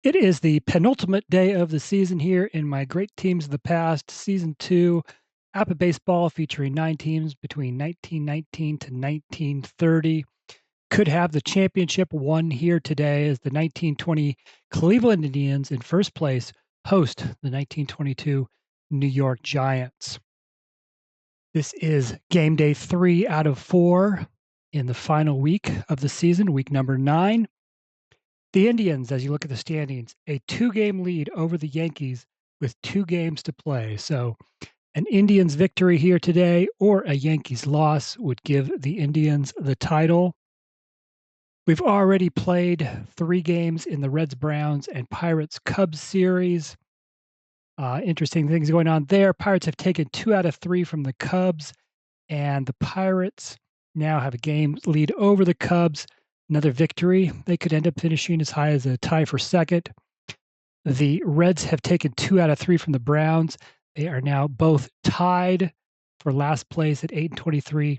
It is the penultimate day of the season here in my Great Teams of the Past, Season 2, APBA Baseball, featuring 9 teams between 1919 to 1930. Could have the championship won here today as the 1920 Cleveland Indians in first place host the 1922 New York Giants. This is game day 3 out of 4 in the final week of the season, week number 9. The Indians, as you look at the standings, a 2-game lead over the Yankees with 2 games to play. So an Indians victory here today or a Yankees loss would give the Indians the title. We've already played 3 games in the Reds, Browns, and Pirates Cubs series. Interesting things going on there. Pirates have taken 2 out of 3 from the Cubs, and the Pirates now have a game lead over the Cubs. Another victory, they could end up finishing as high as a tie for second. The Reds have taken 2 out of 3 from the Browns. They are now both tied for last place at 8-23.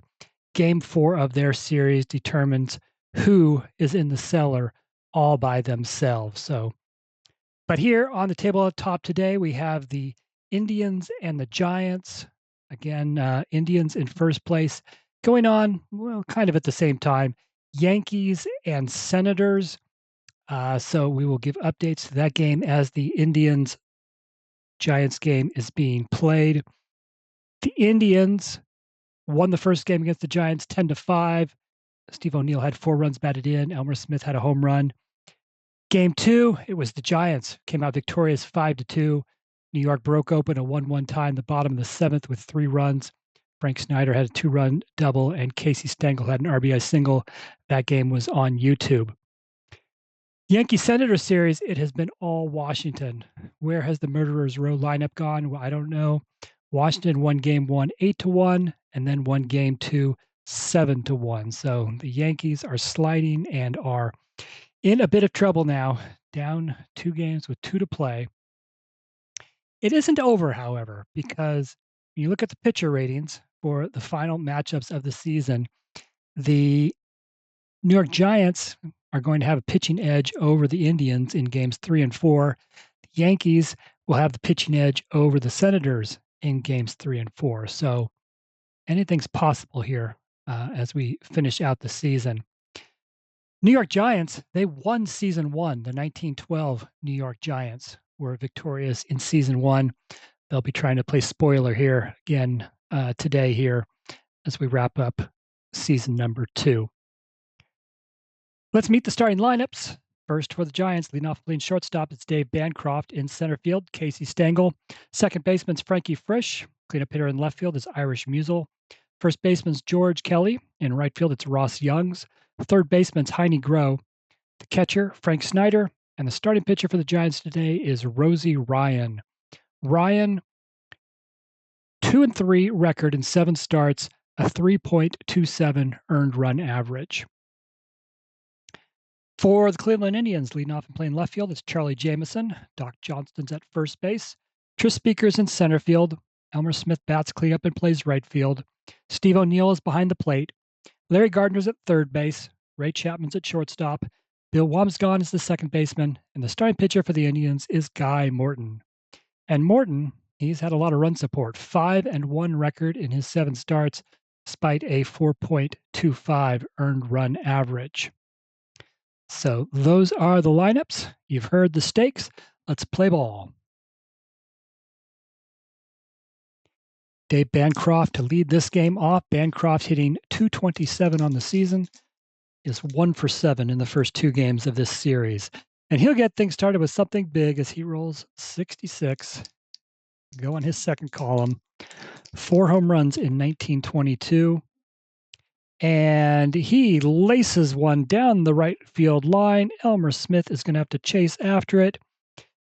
Game 4 of their series determines who is in the cellar all by themselves. But here on the table at the top today, we have the Indians and the Giants. Again, Indians in first place. Going on, well, kind of at the same time, Yankees and Senators. So we will give updates to that game as the Indians-Giants game is being played. The Indians won the first game against the Giants 10-5. Steve O'Neill had 4 runs batted in. Elmer Smith had a home run. Game 2, it was the Giants came out victorious 5-2. New York broke open a 1-1 tie in the bottom of the 7th with 3 runs. Frank Snyder had a 2-run double, and Casey Stengel had an RBI single. That game was on YouTube. Yankee-Senators series, it has been all Washington. Where has the Murderers Row lineup gone? Well, I don't know. Washington won game 1 8-1, and then won game 2 7-1. So the Yankees are sliding and are in a bit of trouble now, down 2 games with 2 to play. It isn't over, however, because when you look at the pitcher ratings for the final matchups of the season, the New York Giants are going to have a pitching edge over the Indians in games 3 and 4. The Yankees will have the pitching edge over the Senators in games 3 and 4. So anything's possible here as we finish out the season. New York Giants, they won season 1. The 1912 New York Giants were victorious in season 1. They'll be trying to play spoiler here again today here as we wrap up season number 2. Let's meet the starting lineups. First for the Giants, leading off playing shortstop, it's Dave Bancroft. In center field, Casey Stengel. Second baseman's Frankie Frisch. Cleanup hitter in left field is Irish Musial. First baseman's George Kelly. In right field, it's Ross Youngs. Third baseman's Heine Groh. The catcher, Frank Snyder. And the starting pitcher for the Giants today is Rosy Ryan. Ryan, 2-3 record in 7 starts, a 3.27 earned run average. For the Cleveland Indians, leading off and playing left field, it's Charlie Jameson. Doc Johnston's at first base. Tris Speaker's in center field. Elmer Smith bats cleanup and plays right field. Steve O'Neill is behind the plate. Larry Gardner's at third base. Ray Chapman's at shortstop. Bill Wamsgone is the second baseman. And the starting pitcher for the Indians is Guy Morton. And Morton, he's had a lot of run support. 5-1 record in his 7 starts, despite a 4.25 earned run average. So those are the lineups. You've heard the stakes. Let's play ball. Dave Bancroft to lead this game off. Bancroft hitting .227 on the season, is 1 for 7 in the first 2 games of this series. And he'll get things started with something big as he rolls 66. Go on his second column. 4 home runs in 1922. And he laces one down the right field line. Elmer Smith is going to have to chase after it.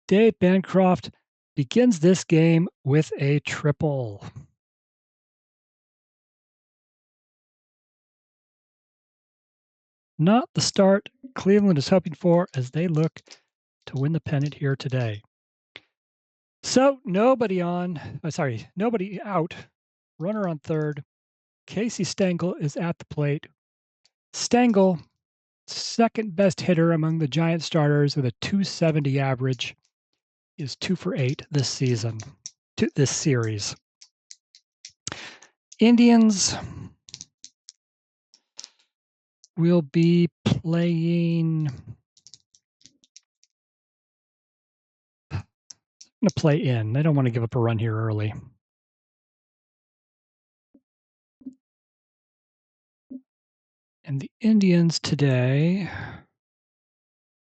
Dave Bancroft begins this game with a triple. Not the start Cleveland is hoping for as they look to win the pennant here today. So nobody out. Runner on third. Casey Stengel is at the plate. Stengel second best hitter among the Giant starters with a .270 average, is 2 for 8 this season, this series. Indians will be playing. I'm going to play in. They don't want to give up a run here early. And the Indians today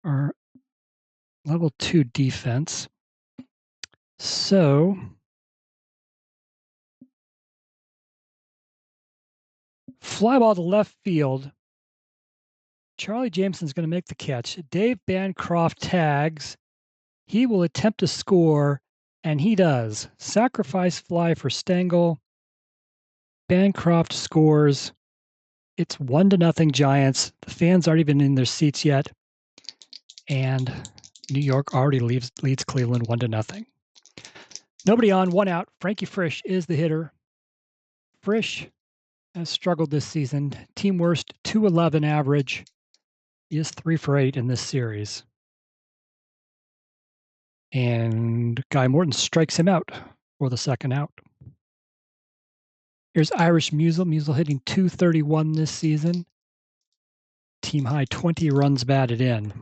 are level 2 defense. So fly ball to left field. Charlie Jameson's going to make the catch. Dave Bancroft tags. He will attempt to score, and he does. Sacrifice fly for Stengel. Bancroft scores. It's 1-0 Giants. The fans aren't even in their seats yet. And New York already leads Cleveland 1-0. Nobody on, 1 out. Frankie Frisch is the hitter. Frisch has struggled this season. Team worst, .211 average. He is 3 for 8 in this series. And Guy Morton strikes him out for the second out. Here's Irish Musial. Musial hitting .231 this season. Team high 20 runs batted in.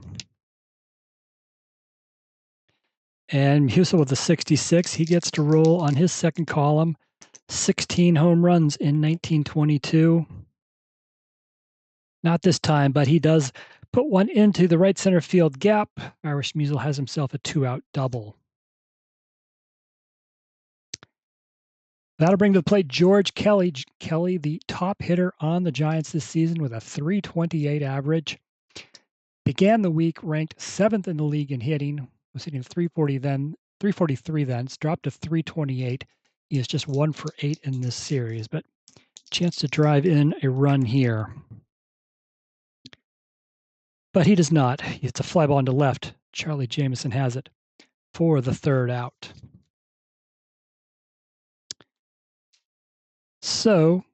And Musial with the 66. He gets to roll on his second column. 16 home runs in 1922. Not this time, but he does put one into the right center field gap. Irish Musial has himself a 2-out double. That'll bring to the plate George Kelly. Kelly, the top hitter on the Giants this season with a .328 average. Began the week ranked 7th in the league in hitting. Was hitting .343 then. It's dropped to .328. He is just 1 for 8 in this series, but chance to drive in a run here. But he does not. It's a fly ball into left. Charlie Jameson has it for the third out. So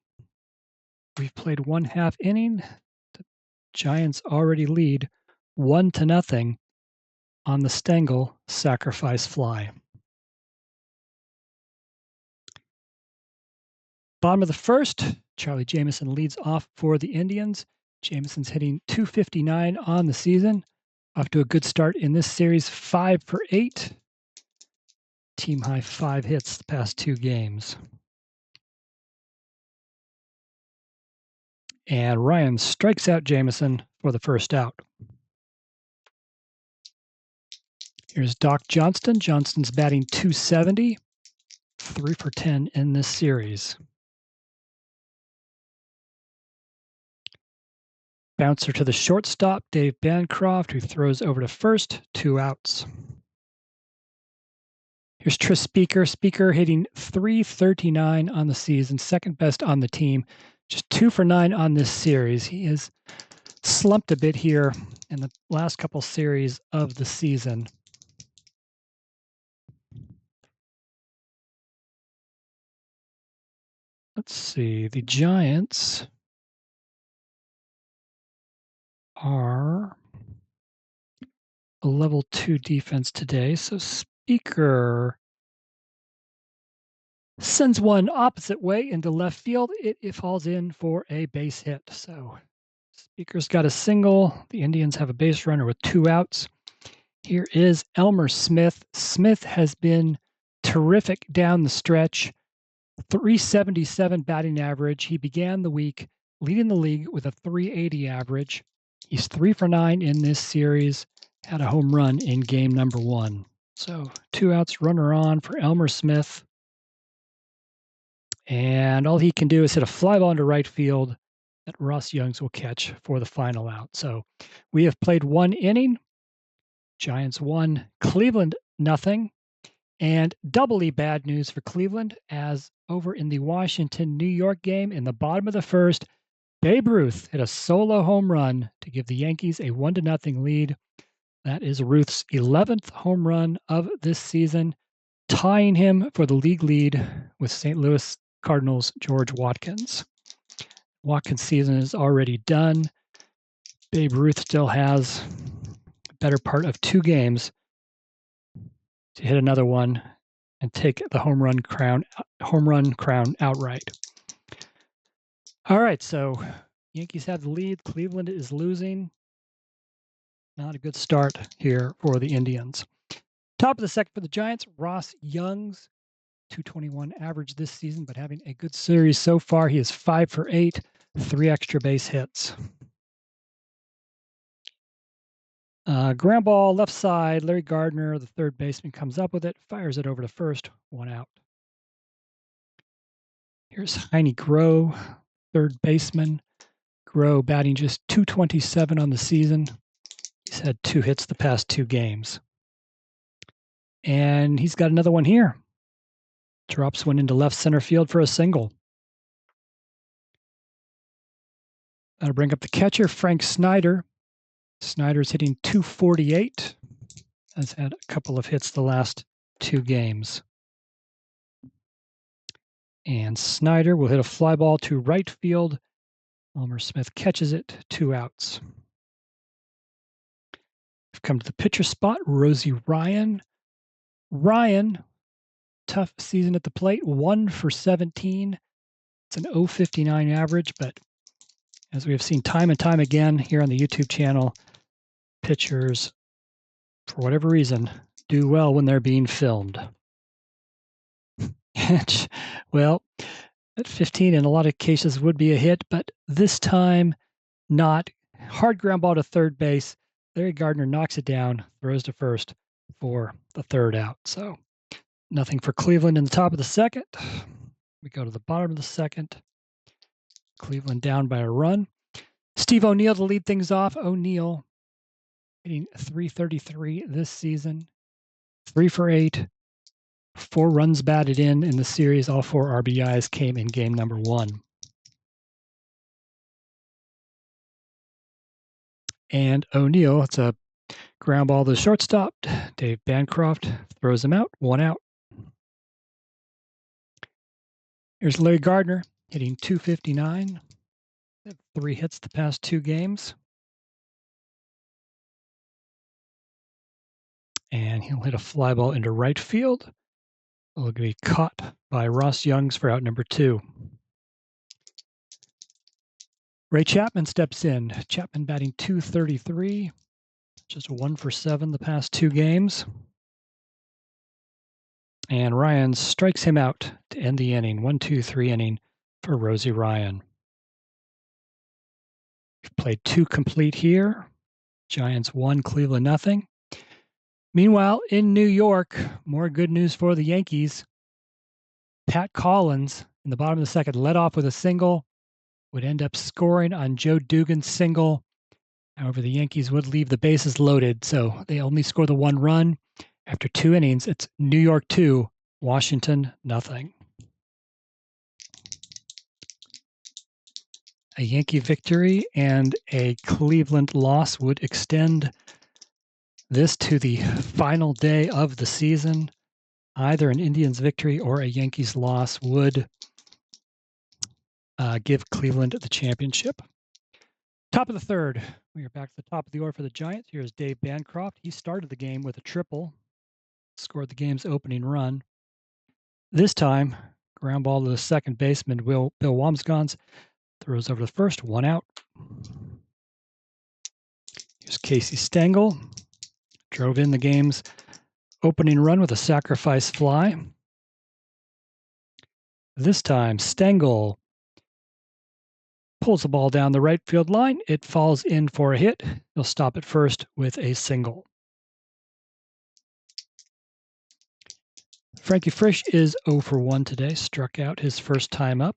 we've played 1/2 inning. The Giants already lead 1-0 on the Stengel sacrifice fly. Bottom of the first, Charlie Jameson leads off for the Indians. Jameson's hitting .259 on the season. Off to a good start in this series, 5 for 8. Team high 5 hits the past 2 games. And Ryan strikes out Jameson for the first out. Here's Doc Johnston. Johnston's batting .270, 3 for 10 in this series. Bouncer to the shortstop, Dave Bancroft, who throws over to first, 2 outs. Here's Tris Speaker. Speaker hitting .339 on the season, second best on the team. Just 2 for 9 on this series. He has slumped a bit here in the last couple series of the season. Let's see. The Giants are a level 2 defense today. So Speaker sends one opposite way into left field. It falls in for a base hit. So Speaker's got a single. The Indians have a base runner with 2 outs. Here is Elmer Smith. Smith has been terrific down the stretch. .377 batting average. He began the week leading the league with a .380 average. He's 3 for 9 in this series. Had a home run in game number 1. So 2 outs, runner on for Elmer Smith. And all he can do is hit a fly ball into right field that Ross Youngs will catch for the final out. So we have played 1 inning. Giants 1, Cleveland nothing. And doubly bad news for Cleveland, as over in the Washington-New York game in the bottom of the first, Babe Ruth hit a solo home run to give the Yankees a 1-0 lead. That is Ruth's 11th home run of this season, tying him for the league lead with St. Louis Cardinals' George Watkins. Watkins' season is already done. Babe Ruth still has the better part of 2 games to hit another one and take the home run crown outright. All right, so Yankees have the lead. Cleveland is losing. Not a good start here for the Indians. Top of the second for the Giants, Ross Young's .221 average this season, but having a good series so far. He is 5 for 8, 3 extra base hits. Ground ball left side, Larry Gardner, the third baseman, comes up with it, fires it over to first, 1 out. Here's Heine Groh, third baseman. Groh batting just .227 on the season. He's had 2 hits the past 2 games. And he's got another one here. Drops one into left center field for a single. That'll bring up the catcher, Frank Snyder. Snyder's hitting .248. Has had a couple of hits the last 2 games. And Snyder will hit a fly ball to right field. Elmer Smith catches it, 2 outs. We've come to the pitcher spot, Rosy Ryan. Ryan, tough season at the plate, 1 for 17. It's an .059 average, but as we have seen time and time again here on the YouTube channel, pitchers, for whatever reason, do well when they're being filmed. Well, at 15 in a lot of cases would be a hit, but this time not. Hard ground ball to third base. Larry Gardner knocks it down, throws to first for the 3rd out. So nothing for Cleveland in the top of the second. We go to the bottom of the second. Cleveland down by a run. Steve O'Neill to lead things off. O'Neill hitting .333 this season. 3 for 8. 4 runs batted in the series. All 4 RBIs came in game number 1. And O'Neill, it's a ground ball to the shortstop. Dave Bancroft throws him out, 1 out. Here's Larry Gardner hitting .259. 3 hits the past 2 games. And he'll hit a fly ball into right field. It'll be caught by Ross Youngs for out number 2. Ray Chapman steps in. Chapman batting .233. Just 1 for 7 the past 2 games. And Ryan strikes him out to end the inning. 1-2-3 inning for Rosy Ryan. We've played 2 complete here. Giants 1, Cleveland nothing. Meanwhile, in New York, more good news for the Yankees. Pat Collins, in the bottom of the second, led off with a single, would end up scoring on Joe Dugan's single. However, the Yankees would leave the bases loaded, so they only score the 1 run. After 2 innings, it's New York 2, Washington nothing. A Yankee victory and a Cleveland loss would extend this to the final day of the season. Either an Indians victory or a Yankees loss would give Cleveland the championship. Top of the 3rd, we are back to the top of the order for the Giants. Here's Dave Bancroft. He started the game with a triple, scored the game's opening run. This time, ground ball to the second baseman, Bill Wamsgans, throws over the first, 1 out. Here's Casey Stengel. Drove in the game's opening run with a sacrifice fly. This time, Stengel pulls the ball down the right field line. It falls in for a hit. He'll stop at first with a single. Frankie Frisch is 0 for 1 today, struck out his first time up.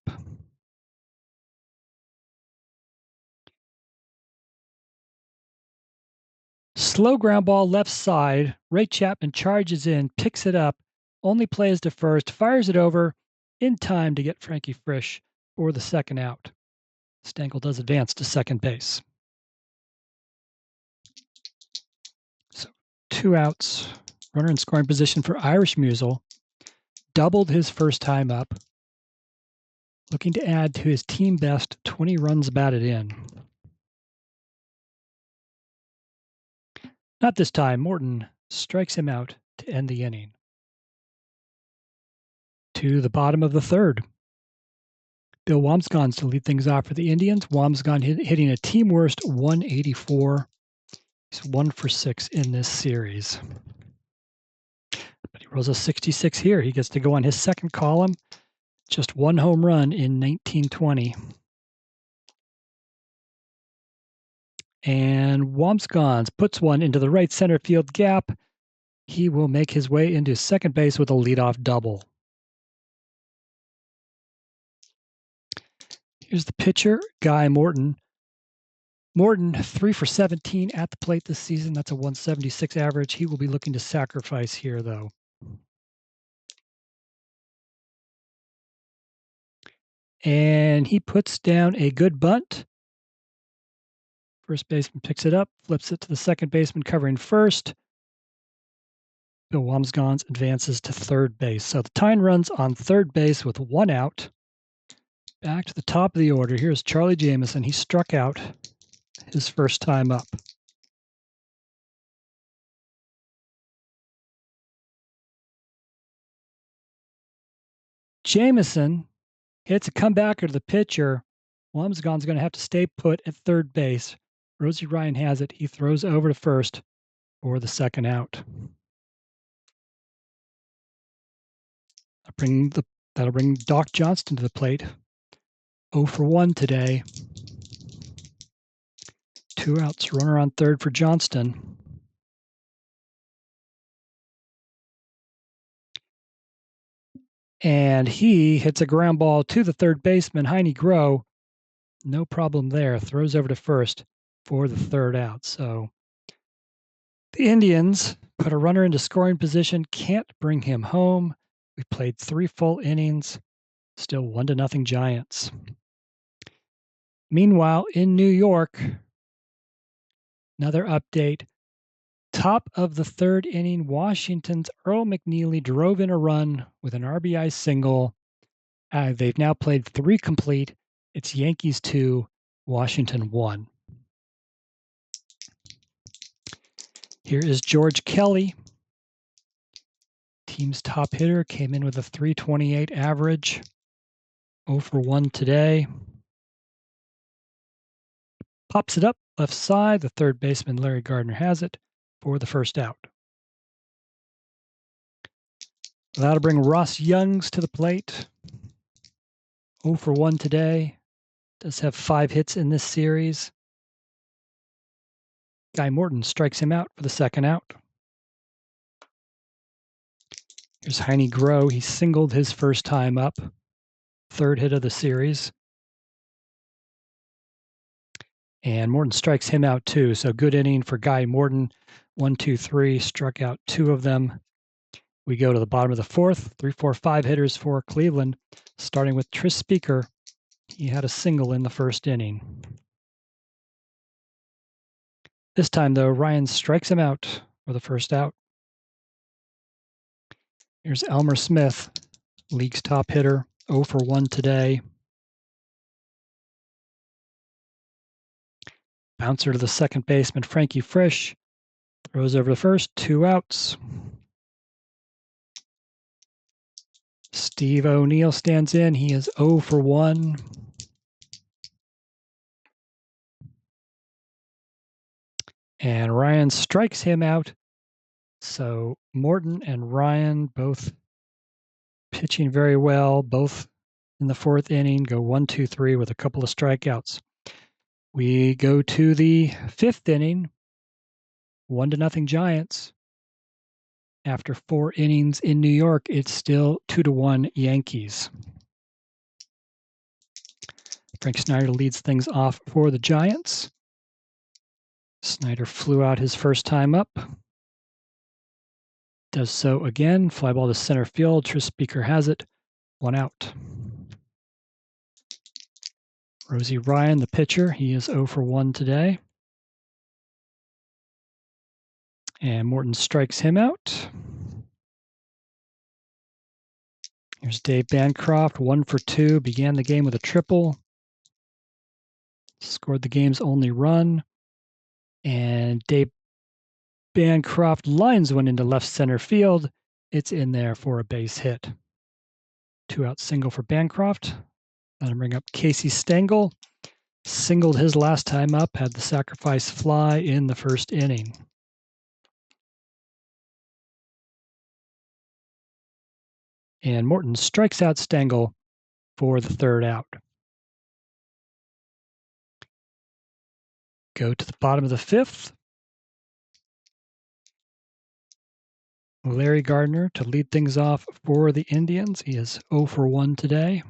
Slow ground ball left side. Ray Chapman charges in, picks it up, only plays to first, fires it over in time to get Frankie Frisch for the 2nd out. Stengel does advance to second base. So 2 outs, runner in scoring position for Irish Musial. Doubled his first time up, looking to add to his team best 20 runs batted in. Not this time. Morton strikes him out to end the inning. To the bottom of the third. Bill Wambsgans to lead things off for the Indians. Wambsgans hitting a team worst 184. He's 1 for 6 in this series. But he rolls a 66 here. He gets to go on his second column. Just one home run in 1920. And Wambsgans puts one into the right center field gap. He will make his way into second base with a leadoff double. Here's the pitcher, Guy Morton. Morton, 3 for 17 at the plate this season. That's a 176 average. He will be looking to sacrifice here, though. And he puts down a good bunt. First baseman picks it up, flips it to the second baseman covering first. Bill Wambsgans advances to third base. So the tying runs on third base with one out. Back to the top of the order. Here's Charlie Jamison. He struck out his first time up. Jamison hits a comebacker to the pitcher. Wambsgans going to have to stay put at third base. Rosy Ryan has it. He throws over to first for the second out. That'll bring Doc Johnston to the plate. 0 for 1 today. 2 outs, runner on third for Johnston. And he hits a ground ball to the third baseman, Heine Groh. No problem there. Throws over to first for the third out. So the Indians put a runner into scoring position, can't bring him home. We played 3 full innings, still 1-0 Giants. Meanwhile, in New York, another update. Top of the third inning, Washington's Earl McNeely drove in a run with an RBI single. They've now played 3 complete. It's Yankees 2, Washington 1. Here is George Kelly. Team's top hitter, came in with a 328 average. 0 for 1 today. Pops it up left side. The third baseman, Larry Gardner, has it for the first out. That'll bring Ross Youngs to the plate. 0 for 1 today. Does have 5 hits in this series. Guy Morton strikes him out for the second out. Here's Heine Groh. He singled his first time up. Third hit of the series. And Morton strikes him out too. So good inning for Guy Morton. 1, 2, 3. Struck out 2 of them. We go to the bottom of the fourth. 3, 4, 5 hitters for Cleveland. Starting with Tris Speaker. He had a single in the first inning. This time, though, Ryan strikes him out for the first out. Here's Elmer Smith, league's top hitter, 0 for 1 today. Bouncer to the second baseman, Frankie Frisch. Throws over the first, 2 outs. Steve O'Neill stands in. He is 0 for 1. And Ryan strikes him out. So Morton and Ryan both pitching very well, both in the fourth inning, go 1, 2, 3 with a couple of strikeouts. We go to the fifth inning, 1-0 Giants. After 4 innings in New York, it's still 2-1 Yankees. Frank Snyder leads things off for the Giants. Snyder flew out his first time up. Does so again. Fly ball to center field. Tris Speaker has it. 1 out. Rosy Ryan, the pitcher, he is 0 for 1 today. And Morton strikes him out. Here's Dave Bancroft, 1 for 2. Began the game with a triple. Scored the game's only run. And Dave Bancroft lines one into left center field. It's in there for a base hit. 2-out single for Bancroft. Let him bring up Casey Stengel. Singled his last time up, had the sacrifice fly in the first inning. And Morton strikes out Stengel for the 3rd out. Go to the bottom of the 5th. Larry Gardner to lead things off for the Indians. He is 0 for 1 today.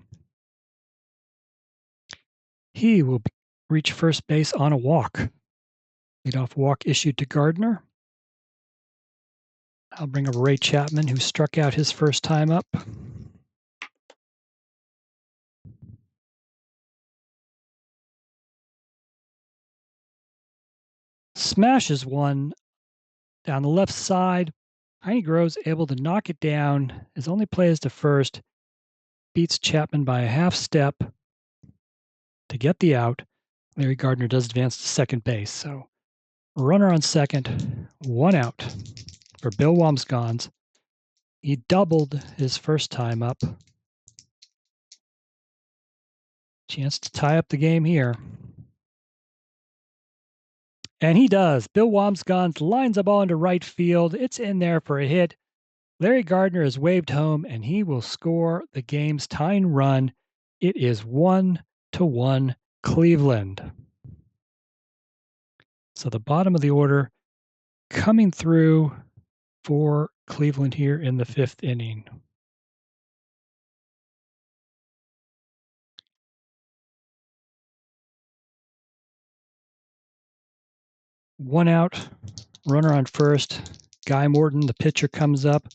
He will reach first base on a walk. Leadoff walk issued to Gardner. I'll bring up Ray Chapman, who struck out his first time up. Smashes one down the left side. Heine Groves able to knock it down. His only play is to first. Beats Chapman by a half step to get the out. Larry Gardner does advance to second base. So runner on second, 1 out for Bill Wamsgans. He doubled his first time up. Chance to tie up the game here. And he does. Bill Wamsgans lines a ball into right field. It's in there for a hit. Larry Gardner is waved home, and he will score the game's tying run. It is 1-1 Cleveland. So the bottom of the order coming through for Cleveland here in the 5th inning. One out, runner on first. Guy Morton, the pitcher, comes up.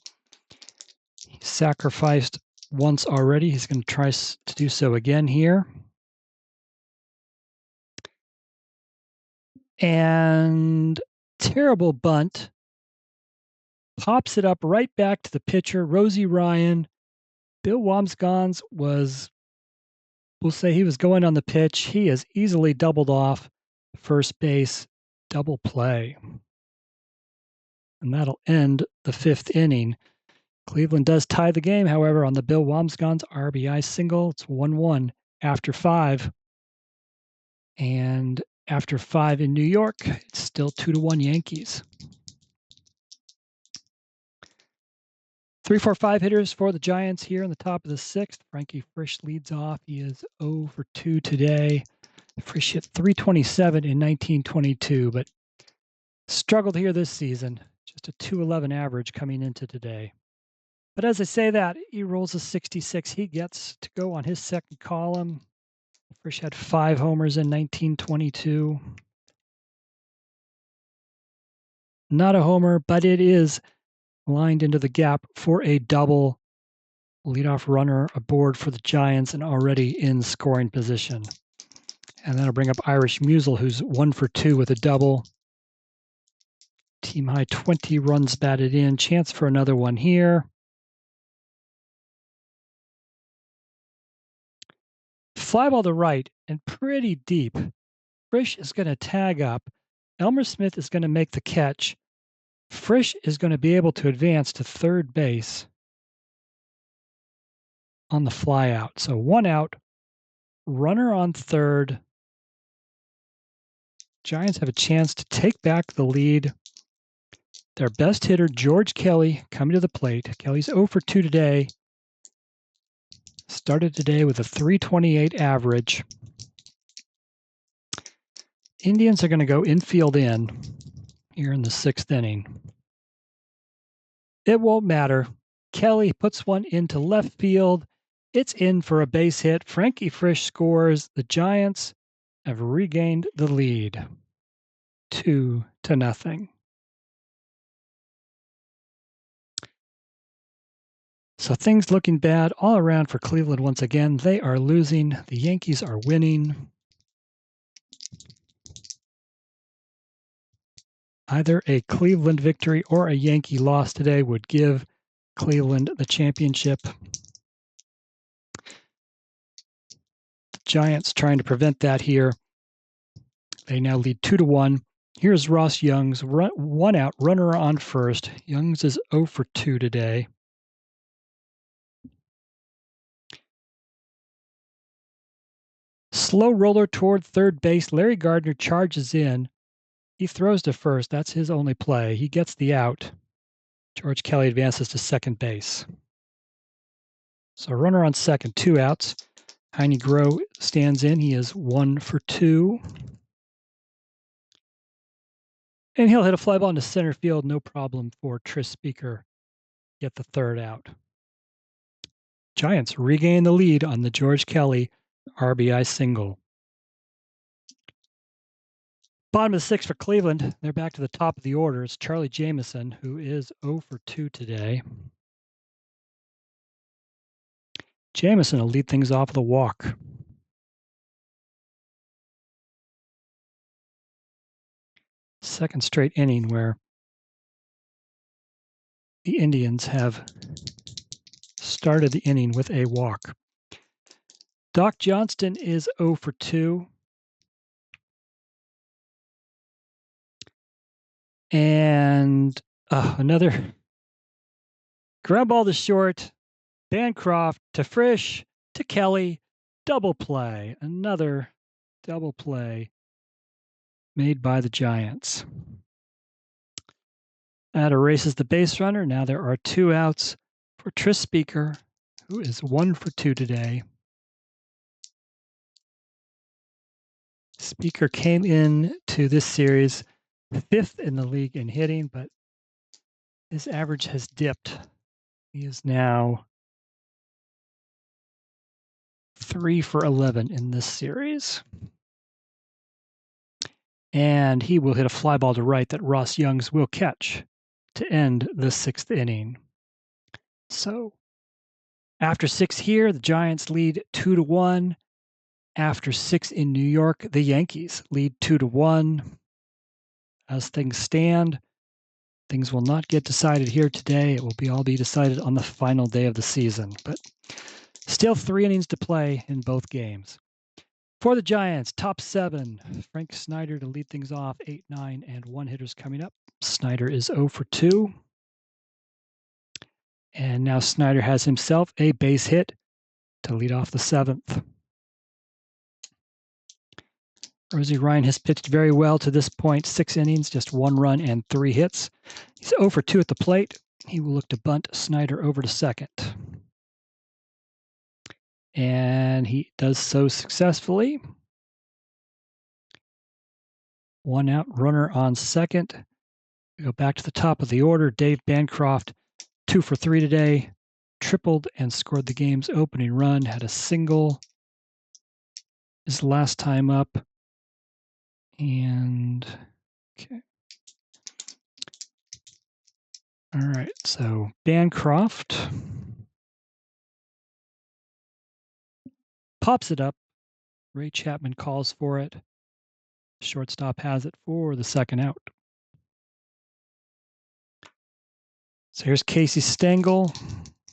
He sacrificed once already. He's going to try to do so again here. And terrible bunt. Pops it up right back to the pitcher, Rosy Ryan. Bill Wamsgans we'll say he was going on the pitch. He is easily doubled off first base, double play. And that'll end the 5th inning. Cleveland does tie the game, however, on the Bill Wamsgans RBI single. It's 1-1 after 5. And after 5 in New York, it's still 2-1 Yankees. 3-4-5 hitters for the Giants here in the top of the 6th. Frankie Frisch leads off. He is 0 for 2 today. Frisch hit .327 in 1922, but struggled here this season. Just a .211 average coming into today. But as I say that, he rolls a 66. He gets to go on his second column. Frisch had 5 homers in 1922. Not a homer, but it is lined into the gap for a double. Leadoff runner aboard for the Giants and already in scoring position. And that'll bring up Irish Musial, who's 1 for 2 with a double. Team high 20 runs batted in. Chance for another one here. Fly ball to right and pretty deep. Frisch is going to tag up. Elmer Smith is going to make the catch. Frisch is going to be able to advance to third base on the fly out. So 1 out, runner on third. Giants have a chance to take back the lead. Their best hitter, George Kelly, coming to the plate. Kelly's 0 for 2 today. Started today with a .328 average. Indians are going to go infield in here in the 6th inning. It won't matter. Kelly puts one into left field. It's in for a base hit. Frankie Frisch scores. The Giants have regained the lead 2-0. So things looking bad all around for Cleveland once again. They are losing. The Yankees are winning. Either a Cleveland victory or a Yankee loss today would give Cleveland the championship. The Giants trying to prevent that here. They now lead 2-1. Here's Ross Young's one out, runner on first. Young's is 0 for 2 today. Slow roller toward third base. Larry Gardner charges in. He throws to first. That's his only play. He gets the out. George Kelly advances to second base. So runner on second, 2 outs. Heine Groh stands in. He is 1 for 2. And he'll hit a fly ball into center field. No problem for Tris Speaker. Get the third out. Giants regain the lead on the George Kelly RBI single. Bottom of the 6th for Cleveland. They're back to the top of the order. It's Charlie Jameson, who is 0 for 2 today. Jameson will lead things off with a walk. Second straight inning where the Indians have started the inning with a walk. Doc Johnston is 0 for 2. And another ground ball to short. Bancroft to Frisch to Kelly. Double play. Another double play made by the Giants. That erases the base runner. Now there are 2 outs for Tris Speaker, who is 1 for 2 today. Speaker came in to this series 5th in the league in hitting, but his average has dipped. He is now 3 for 11 in this series. And he will hit a fly ball to right that Ross Young's will catch to end the 6th inning. So after 6 here, the Giants lead 2-1. After 6 in New York, the Yankees lead 2-1. As things stand, things will not get decided here today. It will all be decided on the final day of the season. But still 3 innings to play in both games. For the Giants, top 7, Frank Snyder to lead things off, 8, 9, and 1 hitters coming up. Snyder is 0 for 2. And now Snyder has himself a base hit to lead off the 7th. Rosy Ryan has pitched very well to this point, 6 innings, just 1 run and 3 hits. He's 0 for 2 at the plate. He will look to bunt Snyder over to second. And he does so successfully. 1 out, runner on second. We go back to the top of the order. Dave Bancroft, 2 for 3 today. Tripled and scored the game's opening run. Had a single his last time up. And, okay. All right, so Bancroft pops it up. Ray Chapman calls for it. Shortstop has it for the second out. So here's Casey Stengel.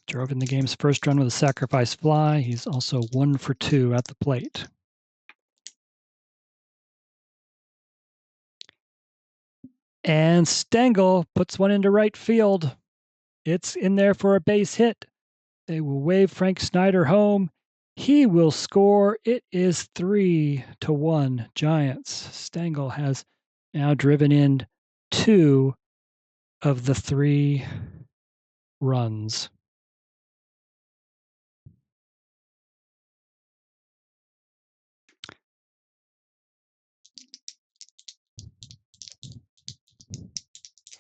Drove in the game's first run with a sacrifice fly. He's also 1 for 2 at the plate. And Stengel puts one into right field. It's in there for a base hit. They will wave Frank Snyder home. He will score. It is 3-1 Giants. Stengel has now driven in 2 of the 3 runs.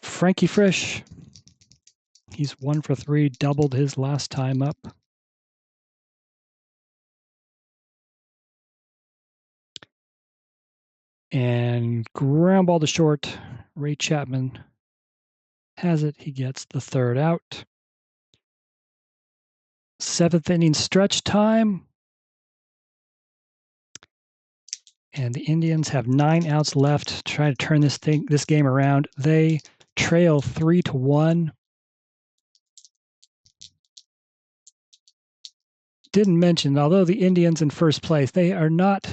Frankie Frisch, he's 1 for 3, doubled his last time up. And ground ball to short. Ray Chapman has it. He gets the third out. 7th inning stretch time. And the Indians have 9 outs left to try to turn this game around. They trail 3-1. Didn't mention, although the Indians in first place, they are not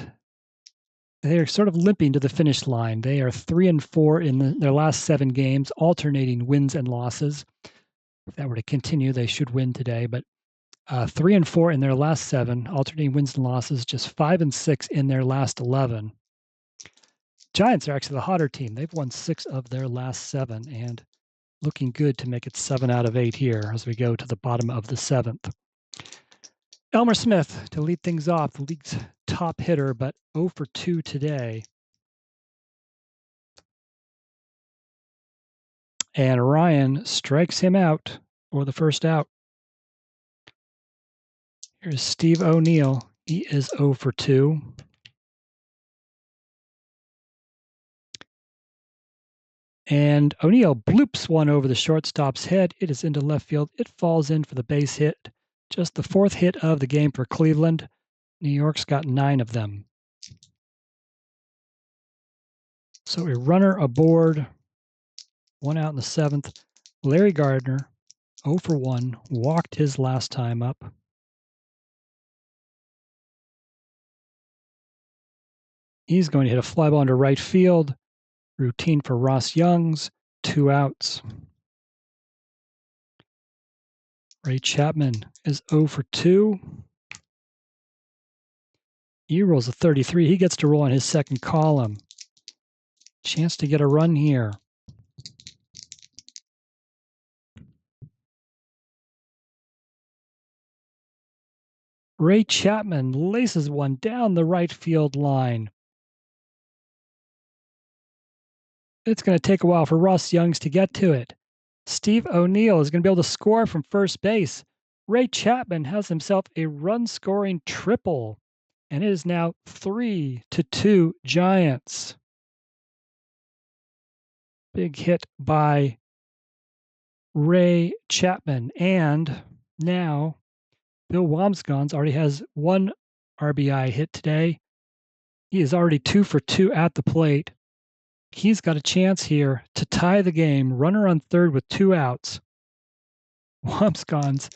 They are sort of limping to the finish line. They are 3-4 in their last 7 games, alternating wins and losses. If that were to continue, they should win today, but 3-4 in their last 7, alternating wins and losses, just 5-6 in their last 11. Giants are actually the hotter team. They've won 6 of their last 7 and looking good to make it 7 out of 8 here as we go to the bottom of the 7th. Elmer Smith to lead things off, the league's top hitter, but 0 for 2 today. And Ryan strikes him out for the first out. Here's Steve O'Neill. He is 0 for 2. And O'Neill bloops one over the shortstop's head. It is into left field. It falls in for the base hit. Just the 4th hit of the game for Cleveland. New York's got 9 of them. So a runner aboard. 1 out in the 7th. Larry Gardner, 0 for 1, walked his last time up. He's going to hit a fly ball into right field. Routine for Ross Young's, 2 outs. Ray Chapman is 0 for 2. He rolls a 33. He gets to roll on his second column. Chance to get a run here. Ray Chapman laces one down the right field line. It's going to take a while for Ross Youngs to get to it. Steve O'Neill is going to be able to score from first base. Ray Chapman has himself a run-scoring triple, and it is now 3-2 Giants. Big hit by Ray Chapman, and now Bill Wambsgans already has 1 RBI hit today. He is already 2 for 2 at the plate. He's got a chance here to tie the game. Runner on third with 2 outs. Wambsgans,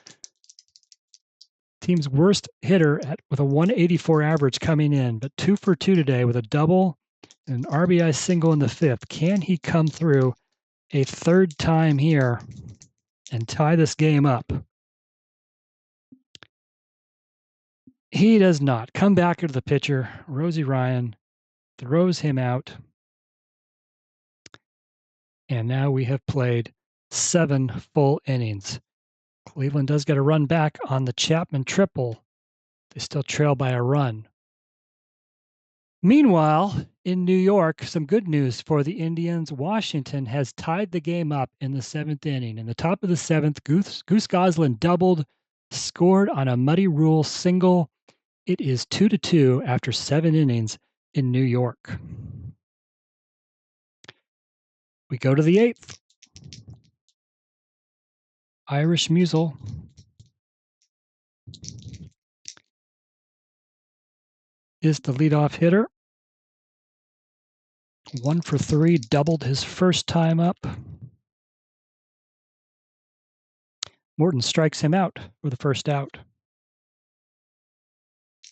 team's worst hitter with a 184 average coming in, but 2 for 2 today with a double and an RBI single in the 5th. Can he come through a 3rd time here and tie this game up? He does not. Come back to the pitcher. Rosy Ryan throws him out. And now we have played 7 full innings. Cleveland does get a run back on the Chapman triple. They still trail by a run. Meanwhile, in New York, some good news for the Indians. Washington has tied the game up in the 7th inning. In the top of the 7th, Goose Goslin doubled, scored on a Muddy Rule single. It is 2-2 after 7 innings in New York. We go to the 8th. Irish Musial is the leadoff hitter. 1 for 3, doubled his first time up. Morton strikes him out for the first out.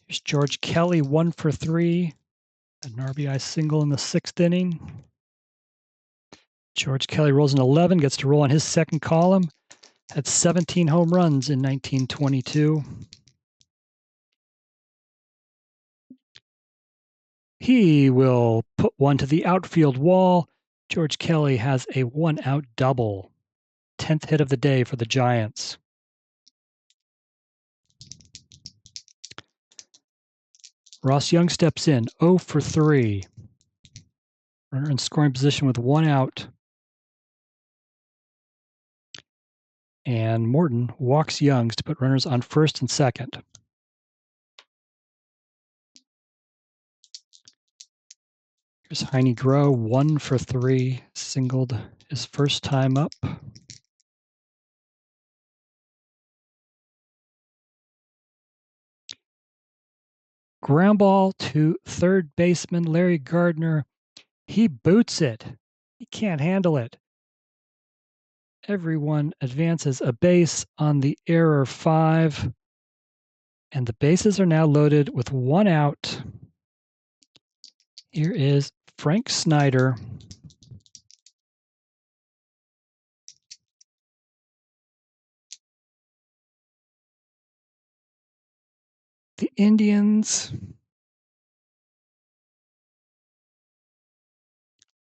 Here's George Kelly, 1 for 3, an RBI single in the 6th inning. George Kelly rolls an 11, gets to roll on his second column. Had 17 home runs in 1922. He will put one to the outfield wall. George Kelly has a 1-out double. 10th hit of the day for the Giants. Ross Young steps in, 0 for 3. Runner in scoring position with 1 out. And Morton walks Youngs to put runners on first and second. Here's Heine Groh, 1 for 3, singled his first time up. Ground ball to third baseman Larry Gardner. He boots it. He can't handle it. Everyone advances a base on the error 5. And the bases are now loaded with 1 out. Here is Frank Snyder. The Indians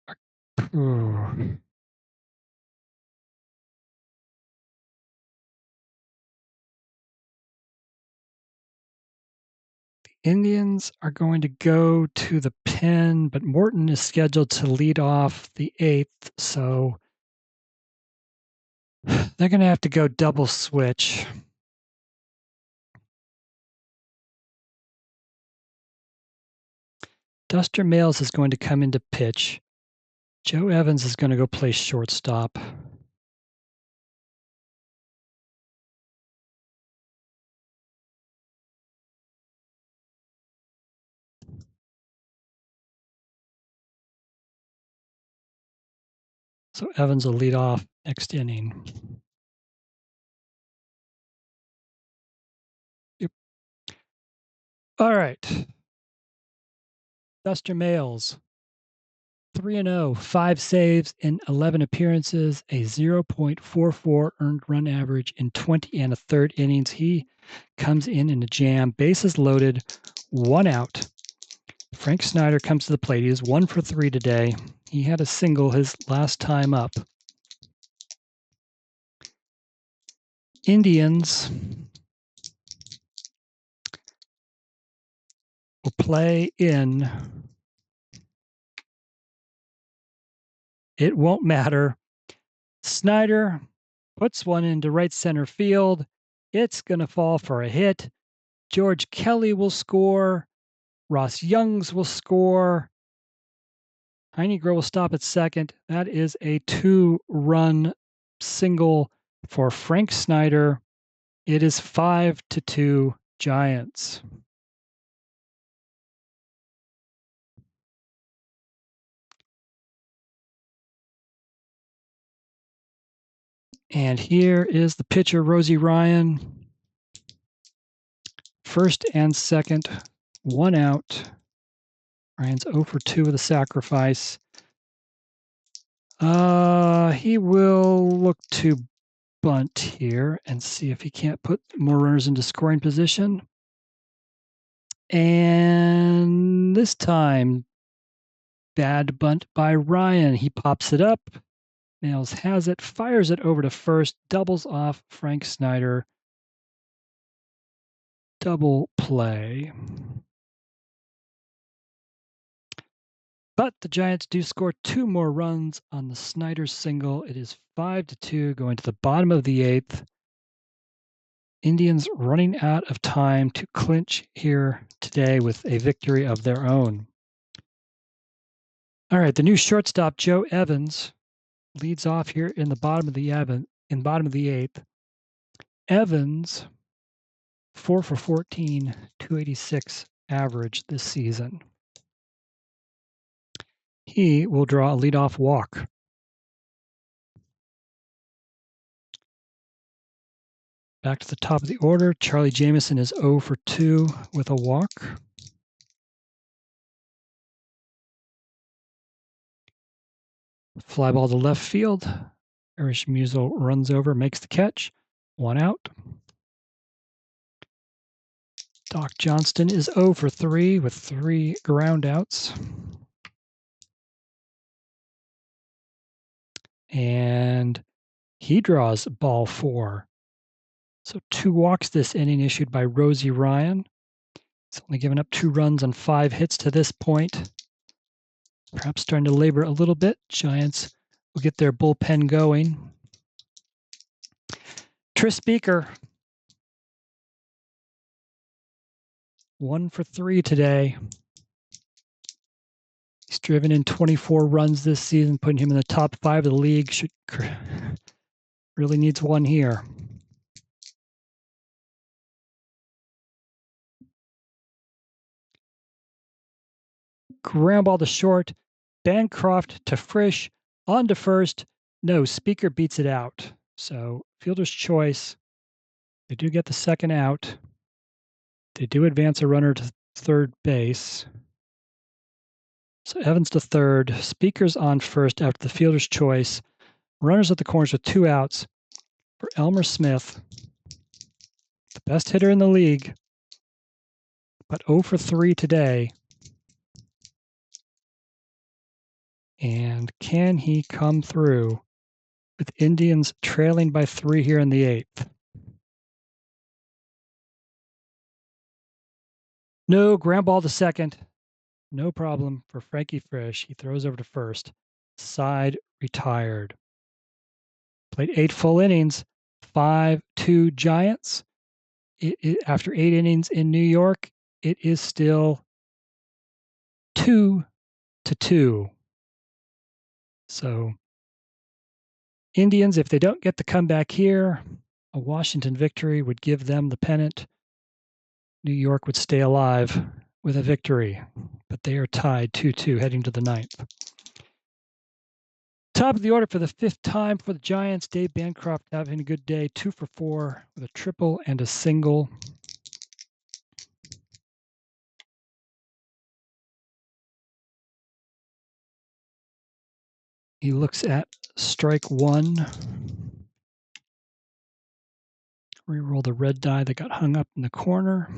are, Indians are going to go to the pen, but Morton is scheduled to lead off the 8th, so they're going to have to go double switch. Duster Males is going to come into pitch. Joe Evans is going to go play shortstop. So Evans will lead off next inning. Yep. All right. Duster Males, 3-0, 5 saves in 11 appearances, a 0.44 earned run average in 20 and a third innings. He comes in a jam, bases loaded, 1 out. Frank Snyder comes to the plate. He is 1 for 3 today. He had a single his last time up. Indians will play in. It won't matter. Snyder puts one into right center field. It's going to fall for a hit. George Kelly will score. Ross Youngs will score. Heinegger will stop at second. That is a 2-run single for Frank Snyder. It is 5-2 Giants. And here is the pitcher, Rosy Ryan. First and second, 1 out. Ryan's 0 for 2 with a sacrifice. He will look to bunt here and see if he can't put more runners into scoring position. And this time, bad bunt by Ryan. He pops it up. Nails has it, fires it over to first, doubles off Frank Snyder. Double play. But the Giants do score 2 more runs on the Snyder single. It is 5-2 going to the bottom of the 8th. Indians running out of time to clinch here today with a victory of their own. All right, the new shortstop, Joe Evans, leads off here in the bottom of the 8th. Evans, 4 for 14, 286 average this season. He will draw a leadoff walk. Back to the top of the order, Charlie Jameson is 0 for 2 with a walk. Fly ball to left field. Irish Musial runs over, makes the catch. 1 out. Doc Johnston is 0 for 3 with 3 ground outs. And he draws ball 4. So 2 walks this inning issued by Rosy Ryan. He's only given up 2 runs on 5 hits to this point. Perhaps starting to labor a little bit. Giants will get their bullpen going. Tris Speaker, 1 for 3 today. He's driven in 24 runs this season, putting him in the top 5 of the league. Really needs one here. Ground ball to short. Bancroft to Frisch. On to first. No, Speaker beats it out. So fielder's choice. They do get the second out. They do advance a runner to third base. So Evans to third, Speakers on first after the fielder's choice. Runners at the corners with 2 outs for Elmer Smith, the best hitter in the league, but 0 for 3 today. And can he come through with Indians trailing by 3 here in the 8th? No, ground ball to second. No problem for Frankie Frisch. He throws over to first. Side retired. Played 8 full innings, 5-2 Giants. After 8 innings in New York, it is still 2-2. So Indians, if they don't get the comeback here, a Washington victory would give them the pennant. New York would stay alive with a victory, but they are tied 2-2 heading to the 9th. Top of the order for the 5th time for the Giants, Dave Bancroft having a good day, 2 for 4 with a triple and a single. He looks at strike 1. Reroll the red die that got hung up in the corner.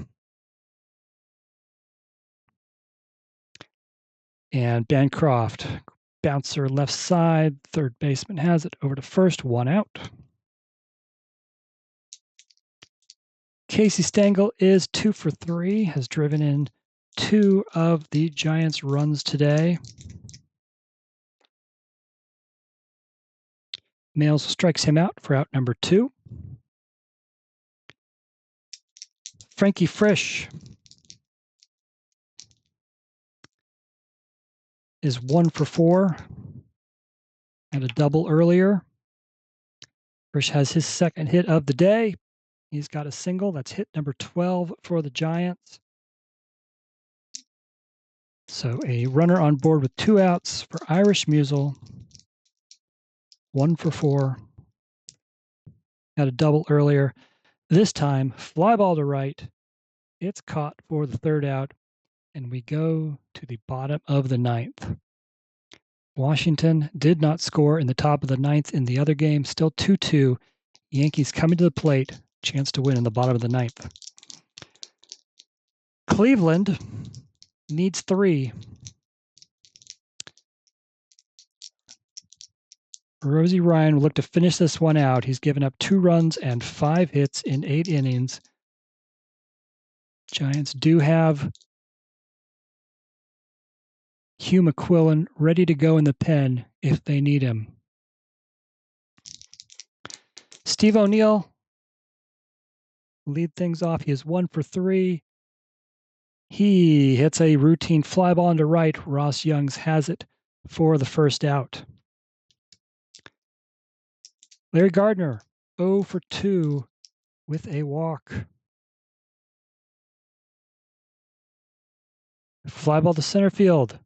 And Bancroft, bouncer left side, third baseman has it over to first, 1 out. Casey Stengel is 2 for 3, has driven in 2 of the Giants' runs today. Nails strikes him out for out number 2. Frankie Frisch is 1 for 4. Had a double earlier. Frisch has his second hit of the day. He's got a single. That's hit number 12 for the Giants. So a runner on board with 2 outs for Irish Musial. 1 for 4. Had a double earlier. This time, fly ball to right. It's caught for the 3rd out, and we go to the bottom of the 9th. Washington did not score in the top of the 9th in the other game. Still 2-2. Yankees coming to the plate. Chance to win in the bottom of the 9th. Cleveland needs 3. Rosy Ryan will look to finish this one out. He's given up 2 runs and 5 hits in 8 innings. Giants do have Hugh McQuillan ready to go in the pen if they need him. Steve O'Neill lead things off. He is 1 for 3. He hits a routine fly ball into right. Ross Youngs has it for the 1st out. Larry Gardner, 0 for 2 with a walk. Fly ball to center field.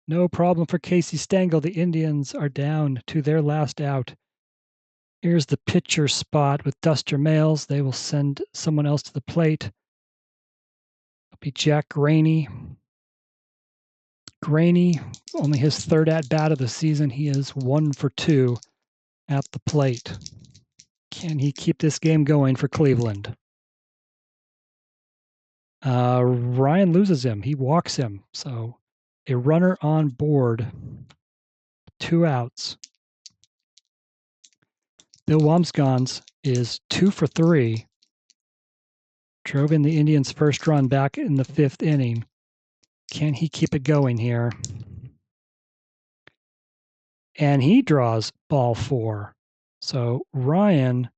No problem for Casey Stengel. The Indians are down to their last out. Here's the pitcher spot with Duster Males. They will send someone else to the plate. It'll be Jack Graney. Graney, only his 3rd at-bat of the season. He is 1 for 2 at the plate. Can he keep this game going for Cleveland? Ryan loses him. He walks him. So a runner on board. 2 outs. Bill Wamsgans is 2 for 3. Drove in the Indians' first run back in the 5th inning. Can he keep it going here? And he draws ball 4. So Ryan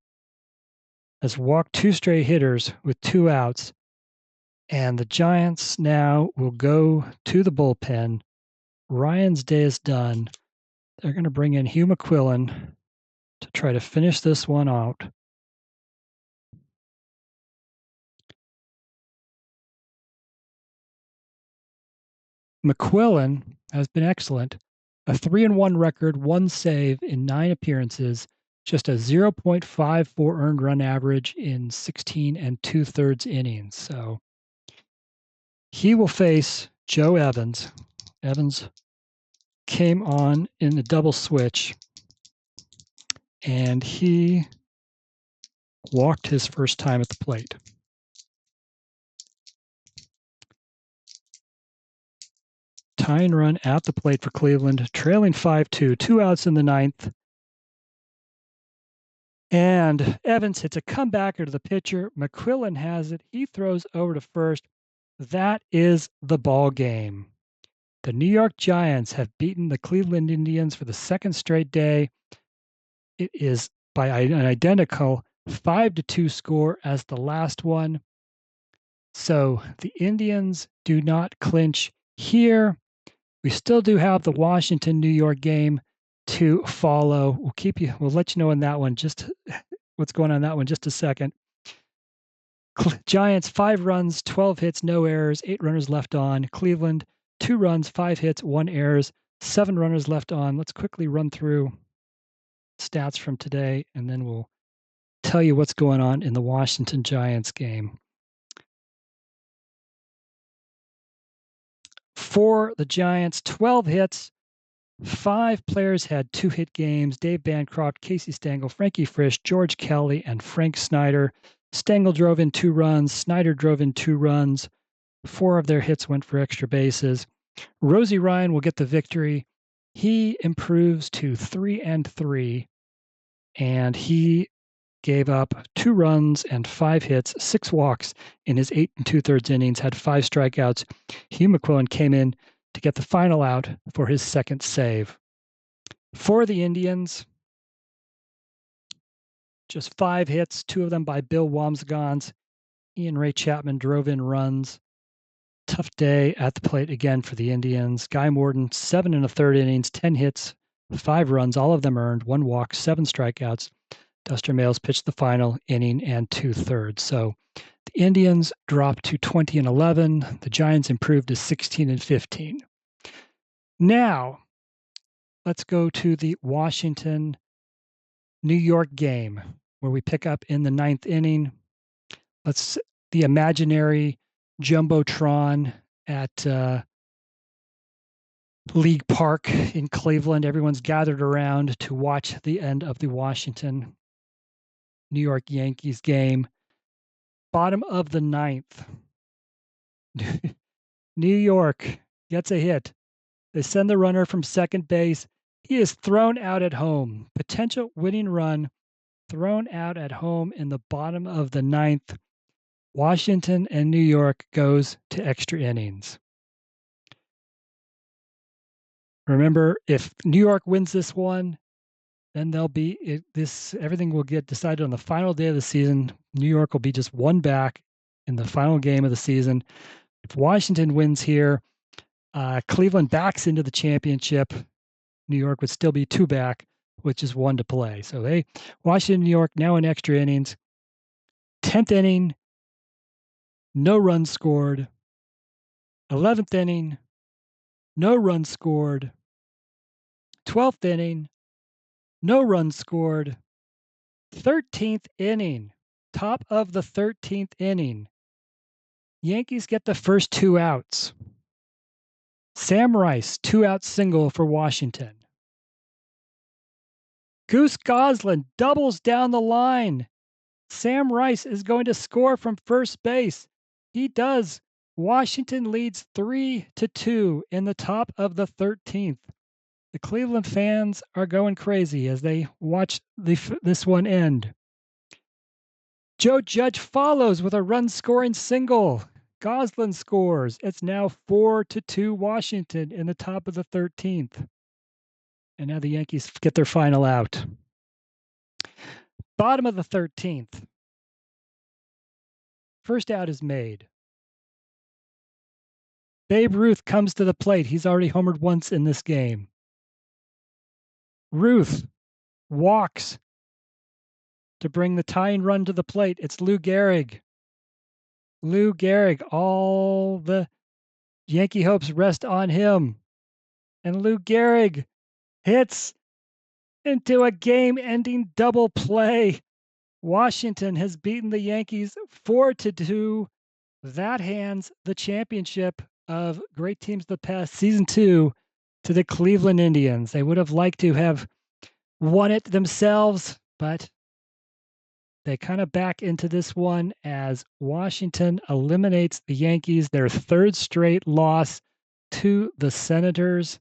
has walked 2 straight hitters with 2 outs. And the Giants now will go to the bullpen. Ryan's day is done. They're going to bring in Hugh McQuillan to try to finish this one out. McQuillan has been excellent. A 3-1 record, 1 save in 9 appearances, just a 0.54 earned run average in 16 2/3 innings. So he will face Joe Evans. Evans came on in a double switch, and he walked his first time at the plate. Tying run at the plate for Cleveland, trailing 5-2, 2 outs in the ninth. And Evans hits a comebacker to the pitcher. McQuillan has it. He throws over to first. That is the ball game. The New York Giants have beaten the Cleveland Indians for the second straight day. It is by an identical 5-2 score as the last one. So the Indians do not clinch here. We still do have the Washington-New York game to follow. We'll let you know on that one, just what's going on in that one, just a second. Giants, 5 runs, 12 hits, no errors, 8 runners left on. Cleveland, 2 runs, 5 hits, 1 errors, 7 runners left on. Let's quickly run through stats from today, and then we'll tell you what's going on in the Washington Giants game. For the Giants, 12 hits, 5 players had 2-hit games: Dave Bancroft, Casey Stengel, Frankie Frisch, George Kelly, and Frank Snyder. Stengel drove in 2 runs. Snyder drove in 2 runs. 4 of their hits went for extra bases. Rosy Ryan will get the victory. He improves to 3-3, and he gave up 2 runs and 5 hits, 6 walks in his 8 2/3 innings, had 5 strikeouts. Hugh McQuillan came in to get the final out for his second save. For the Indians, just 5 hits, 2 of them by Bill Wamsgans. Ian Ray Chapman drove in runs. Tough day at the plate again for the Indians. Guy Morton, 7 1/3 innings, 10 hits, 5 runs, all of them earned, 1 walk, 7 strikeouts. Duster Mayles pitched the final inning and 2/3. So the Indians dropped to 20-11. The Giants improved to 16-15. Now, let's go to the Washington-New York game, where we pick up in the 9th inning. The imaginary Jumbotron at League Park in Cleveland. Everyone's gathered around to watch the end of the Washington New York Yankees game. Bottom of the 9th. New York gets a hit. They send the runner from second base. He is thrown out at home. Potential winning run thrown out at home in the bottom of the 9th. Washington and New York goes to extra innings. Remember, if New York wins this one, then everything will get decided on the final day of the season. New York will be just 1 back in the final game of the season. If Washington wins here, Cleveland backs into the championship. New York would still be 2 back, with just 1 to play. So Washington, New York now in extra innings. 10th inning, no runs scored. 11th inning, no runs scored. 12th inning, no runs scored. 13th inning, top of the 13th inning. Yankees get the first 2 outs. Sam Rice, 2-out single for Washington. Goose Goslin doubles down the line. Sam Rice is going to score from first base. He does. Washington leads 3-2 in the top of the 13th. The Cleveland fans are going crazy as they watch this one end. Joe Judge follows with a run-scoring single. Goslin scores. It's now 4-2 Washington in the top of the 13th. And now the Yankees get their final out. Bottom of the 13th. First out is made. Babe Ruth comes to the plate. He's already homered once in this game. Ruth walks to bring the tying run to the plate. It's Lou Gehrig. Lou Gehrig, all the Yankee hopes rest on him. And Lou Gehrig hits into a game-ending double play. Washington has beaten the Yankees 4-2. That hands the championship of Great Teams of the Past Season 2 to the Cleveland Indians. They would have liked to have won it themselves, but they kind of back into this one as Washington eliminates the Yankees, their third straight loss to the Senators.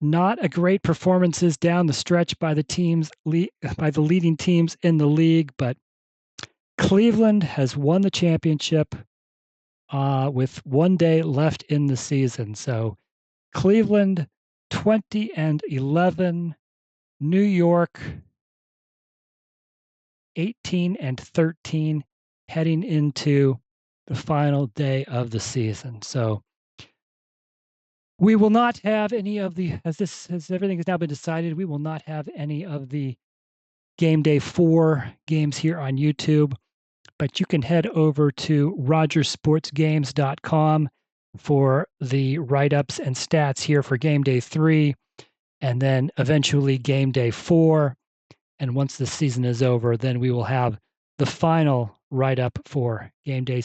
Not a great performances down the stretch by the leading teams in the league, but Cleveland has won the championship with 1 day left in the season. So Cleveland 20-11, New York 18-13, heading into the final day of the season. So we will not have any of the, as everything has now been decided, we will not have any of the Game Day 4 games here on YouTube, but you can head over to rogersportsgames.com for the write-ups and stats here for Game Day 3, and then eventually Game Day 4. And once the season is over, then we will have the final write-up for Game Day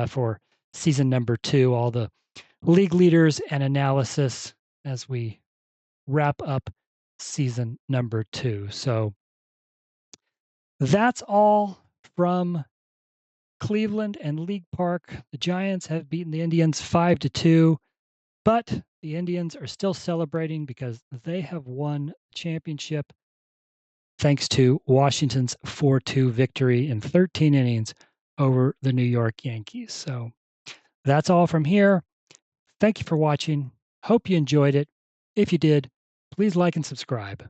for season number 2, all the league leaders and analysis as we wrap up season number 2. So that's all from Cleveland and League Park. The Giants have beaten the Indians 5-2, but the Indians are still celebrating because they have won the championship thanks to Washington's 4-2 victory in 13 innings over the New York Yankees. So that's all from here. Thank you for watching. Hope you enjoyed it. If you did, please like and subscribe.